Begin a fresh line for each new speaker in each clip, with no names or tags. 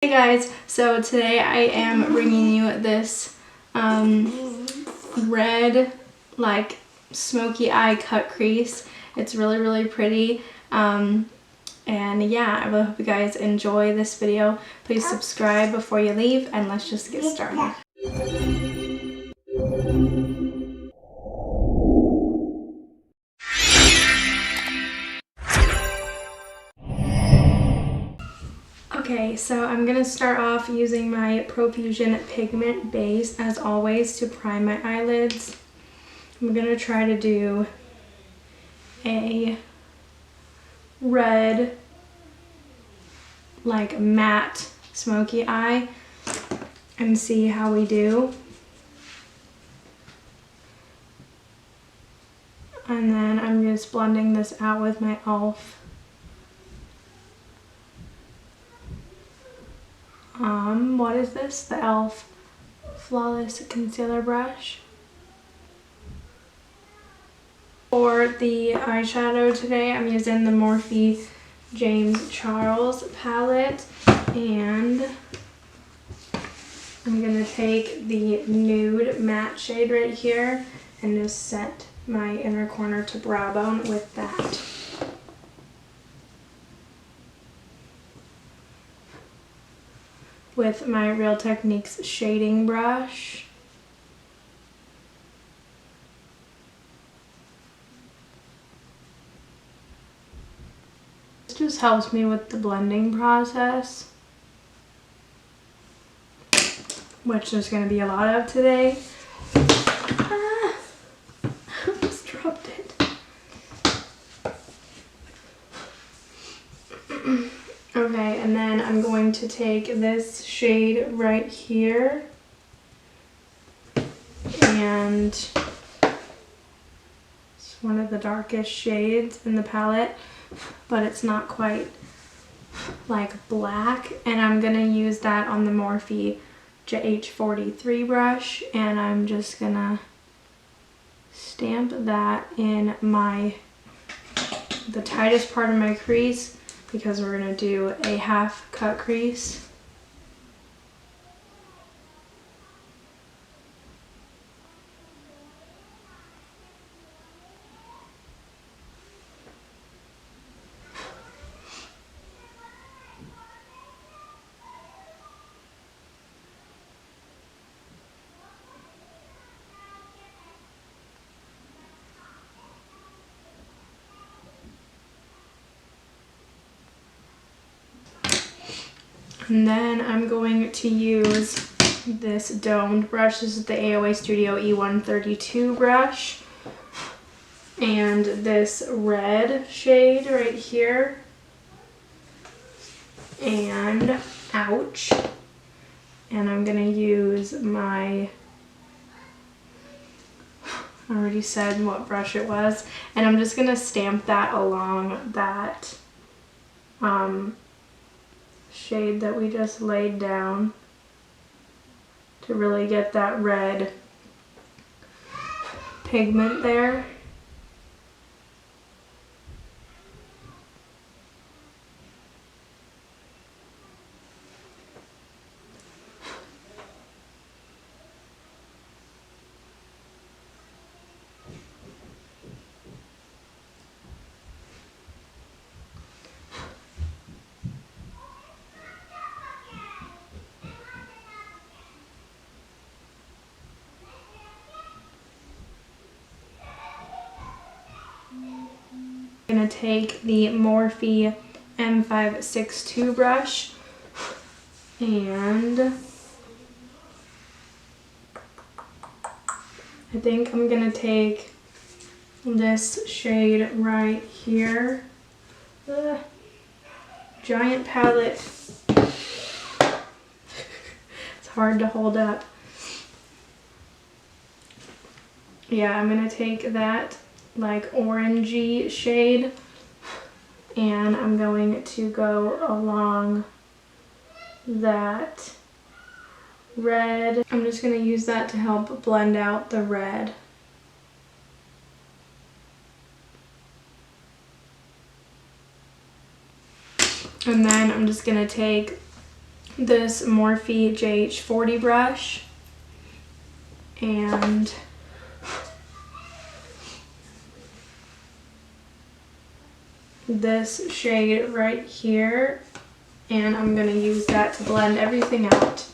Hey guys, so today I am bringing you this red like smoky eye cut crease. It's really pretty, and yeah, I really hope you guys enjoy this video. Please subscribe before you leave, and let's just get started. Okay, so I'm going to start off using my Profusion Pigment Base, as always, to prime my eyelids. I'm going to try to do a red, like matte, smoky eye and see how we do. And then I'm just blending this out with my e.l.f. What is this? The e.l.f. Flawless Concealer Brush. For the eyeshadow today, I'm using the Morphe James Charles palette, and I'm going to take the nude matte shade right here and just set my inner corner to brow bone with that. With my Real Techniques shading brush. This just helps me with the blending process, which there's going to be a lot of today. I almost dropped it. Okay, and then I'm going to take this shade right here, and it's one of the darkest shades in the palette, but it's not quite like black, and I'm gonna use that on the Morphe H43 brush, and I'm just gonna stamp that in the tightest part of my crease, because we're gonna do a half cut crease. And then I'm going to use this domed brush. This is the AOA Studio E132 brush. And this red shade right here. And ouch. And I'm going to use I already said what brush it was. And I'm just going to stamp that along that shade that we just laid down to really get that red pigment there. I'm going to take the Morphe M562 brush, and I think I'm going to take this shade right here. Giant palette. It's hard to hold up. Yeah, I'm going to take that like orangey shade, and I'm going to go along that red. I'm just going to use that to help blend out the red. And then I'm just going to take this Morphe JH40 brush and this shade right here, and I'm going to use that to blend everything out.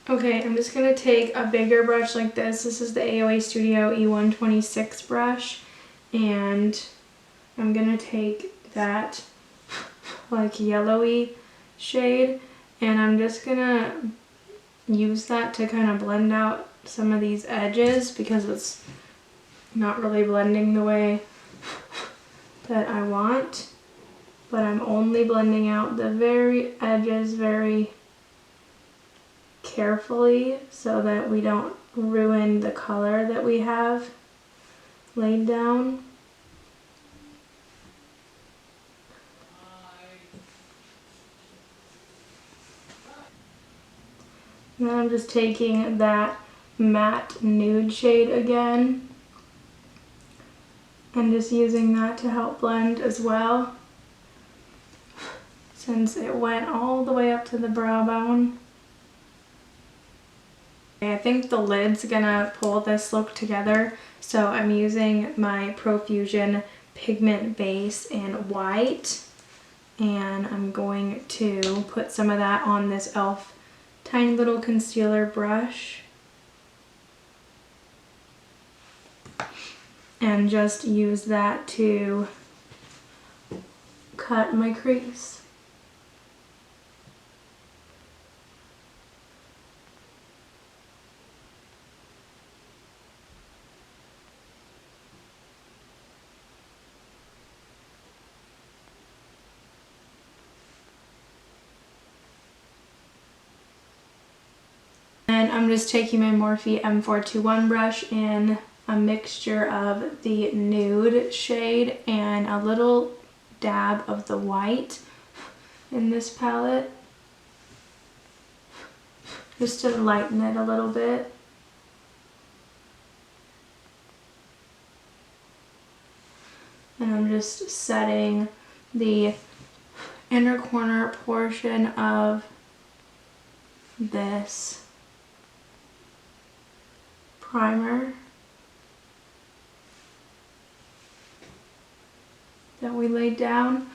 Okay, I'm just going to take a bigger brush like this. This is the AOA Studio E126 brush, and I'm going to take that like yellowy shade, and I'm just going to use that to kind of blend out some of these edges because it's not really blending the way that I want, but I'm only blending out the very edges very carefully so that we don't ruin the color that we have laid down. And then I'm just taking that matte nude shade again and just using that to help blend as well, since it went all the way up to the brow bone. I think the lid's gonna pull this look together, so I'm using my Profusion pigment base in white, and I'm going to put some of that on this e.l.f. tiny little concealer brush and just use that to cut my crease. And I'm just taking my Morphe M421 brush in a mixture of the nude shade and a little dab of the white in this palette, just to lighten it a little bit. And I'm just setting the inner corner portion of this primer that we laid down.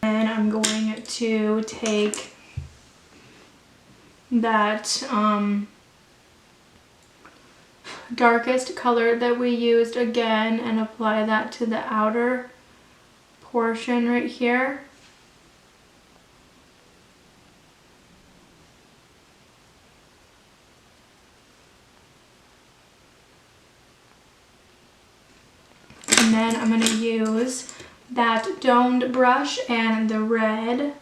And I'm going to take that darkest color that we used again and apply that to the outer portion right here. And then I'm going to use that domed brush and the red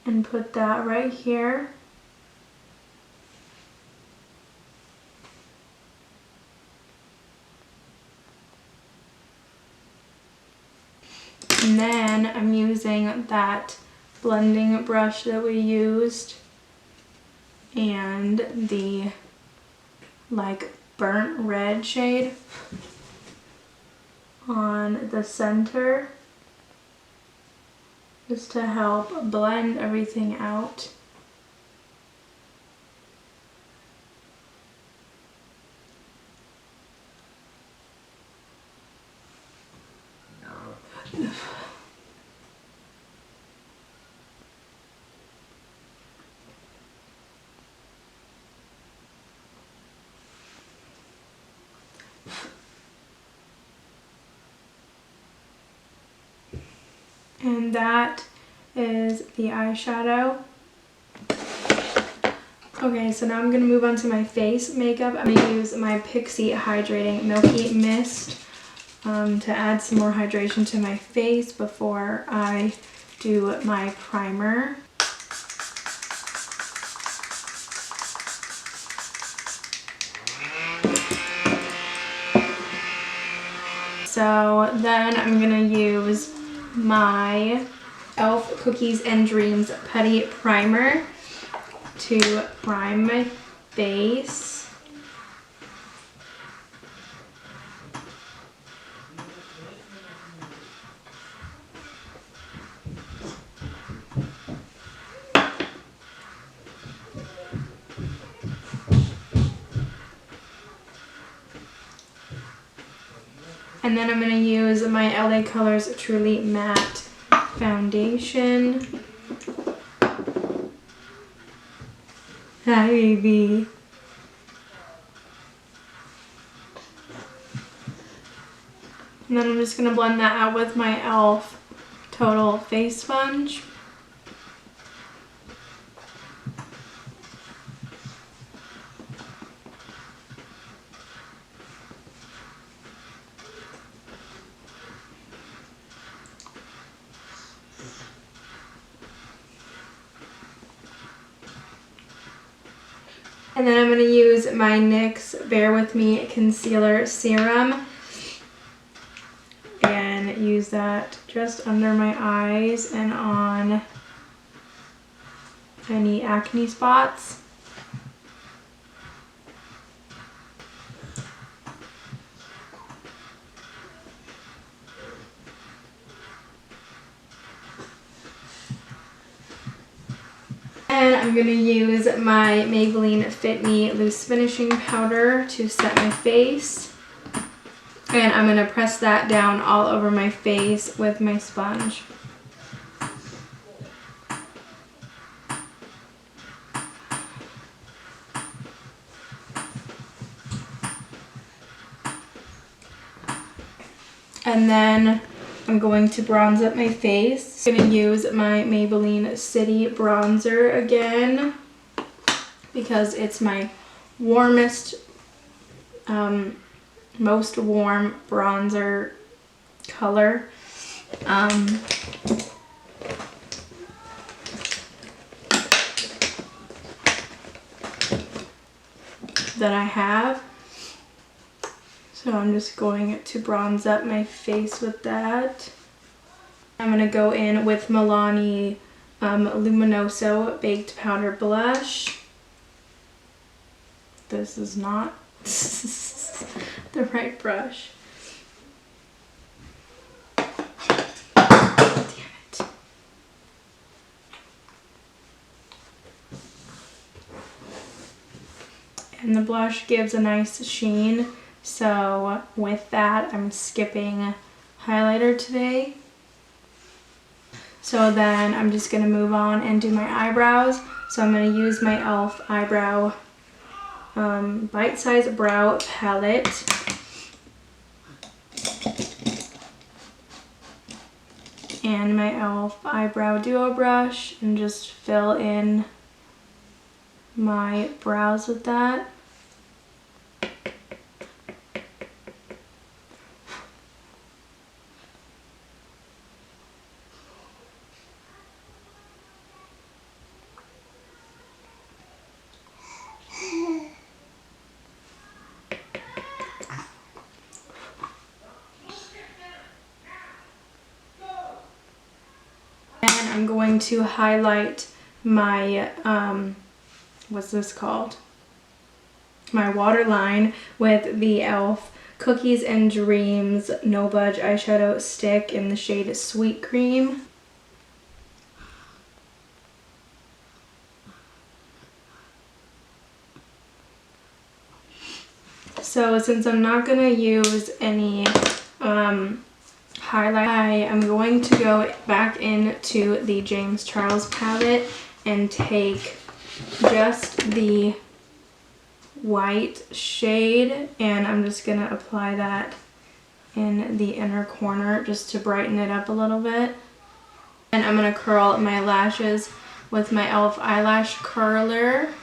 and put that right here. And then I'm using that blending brush that we used and the like burnt red shade on the center just to help blend everything out. And that is the eyeshadow. Okay, so now I'm going to move on to my face makeup. I'm going to use my Pixie Hydrating Milky Mist to add some more hydration to my face before I do my primer. So then I'm gonna use my e.l.f. Cookies and Dreams Putty Primer to prime my face. And then I'm going to use my LA Colors Truly Matte Foundation. Hi, baby. And then I'm just going to blend that out with my e.l.f. Total Face Sponge. And then I'm going to use my NYX Bear With Me Concealer Serum and use that just under my eyes and on any acne spots. And I'm going to use my Maybelline Fit Me Loose Finishing Powder to set my face. And I'm going to press that down all over my face with my sponge. And then I'm going to bronze up my face. I'm going to use my Maybelline City Bronzer again because it's my warmest, most warm bronzer color. That I have. So I'm just going to bronze up my face with that. I'm going to go in with Milani Luminoso Baked Powder Blush. This is not the right brush. Damn it. And the blush gives a nice sheen. So with that, I'm skipping highlighter today. So then I'm just going to move on and do my eyebrows. So I'm going to use my e.l.f. Eyebrow Bite Size Brow Palette. And my e.l.f. Eyebrow Duo Brush and just fill in my brows with that. And I'm going to highlight my, what's this called? My waterline with the e.l.f. Cookies and Dreams No Budge Eyeshadow Stick in the shade Sweet Cream. So since I'm not going to use any highlight, I am going to go back into the James Charles palette and take just the white shade and I'm just going to apply that in the inner corner just to brighten it up a little bit. And I'm going to curl my lashes with my e.l.f. eyelash curler.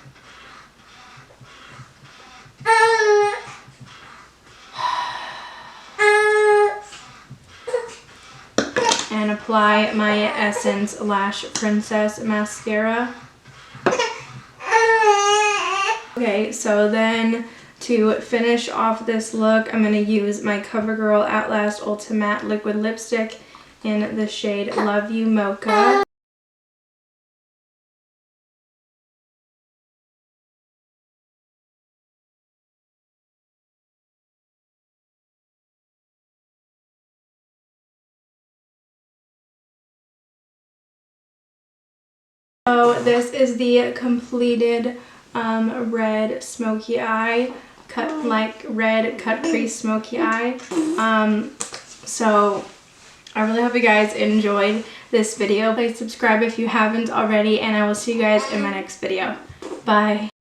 And apply my Essence Lash Princess mascara. Okay, so then To finish off this look, I'm going to use my CoverGirl Outlast Ultra Matte Liquid Lipstick in the shade Love You Mocha. So this is the completed red smoky eye, red cut crease smoky eye. So I really hope you guys enjoyed this video. Please subscribe if you haven't already, and I will see you guys in my next video. Bye.